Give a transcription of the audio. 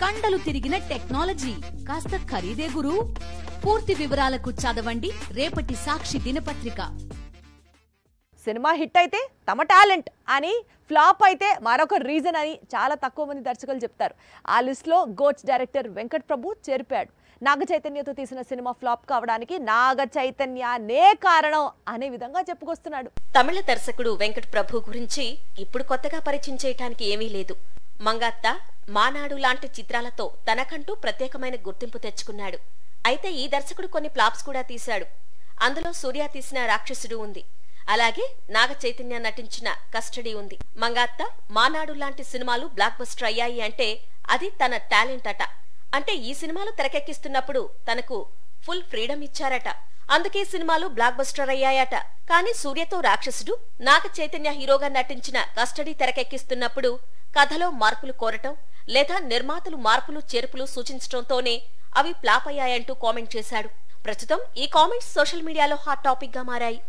కండలు తిరిగిన టెక్నాలజీ కాస్త ఖరీదే గురు. పూర్తి వివరాలకు చదవండి రేపటి సాక్షి దినపత్రిక. సినిమా హిట్ అయితే తమ టాలెంట్ అని, ఫ్లాప్ అయితే మరొక రీజన్ అని చాలా తక్కువ మంది దర్శకులు చెప్తారు. ఆ లిస్ట్లో గోట్స్ డైరెక్టర్ వెంకట్ ప్రభు చేరిపాడు. నాగ చైతన్యతో తీసిన సినిమా ఫ్లాప్ కావడానికి నాగ చైతన్యనే కారణం అనే విధంగా చెప్పుకొస్తున్నాడు. తమిళ దర్శకుడు వెంకట్ ప్రభు గురించి ఇప్పుడు కొత్తగా పరిచయం చేయడానికి ఏమీ లేదు. మంగాత్త, మానాడు లాంటి చిత్రాలతో తనకంటూ ప్రత్యేకమైన గుర్తింపు తెచ్చుకున్నాడు. అయితే ఈ దర్శకుడు కొన్ని ఫ్లాప్స్ కూడా తీశాడు. అందులో సూర్య తీసిన రాక్షసుడు ఉంది. అలాగే నాగ చైతన్య నటించిన కస్టడీ ఉంది. మంగాత్త, మానాడు లాంటి సినిమాలు బ్లాక్ బస్టర్ అయ్యాయి అంటే అది తన టాలెంట్ అట. అంటే ఈ సినిమాలు తెరకెక్కిస్తున్నప్పుడు తనకు ఫుల్ ఫ్రీడమ్ ఇచ్చారట. అందుకే సినిమాలు బ్లాక్ బస్టర్ అయ్యాయట. కానీ సూర్యతో రాక్షసుడు, నాగ చైతన్య హీరోగా నటించిన కస్టడీ తెరకెక్కిస్తున్నప్పుడు కథలో మార్పులు కోరటం లేదా నిర్మాతలు మార్పులు చేర్పులు సూచించడంతోనే అవి ఫ్లాప్ అయ్యాయంటూ కామెంట్ చేశాడు. ప్రస్తుతం ఈ కామెంట్స్ సోషల్ మీడియాలో హాట్ టాపిక్ గా మారాయి.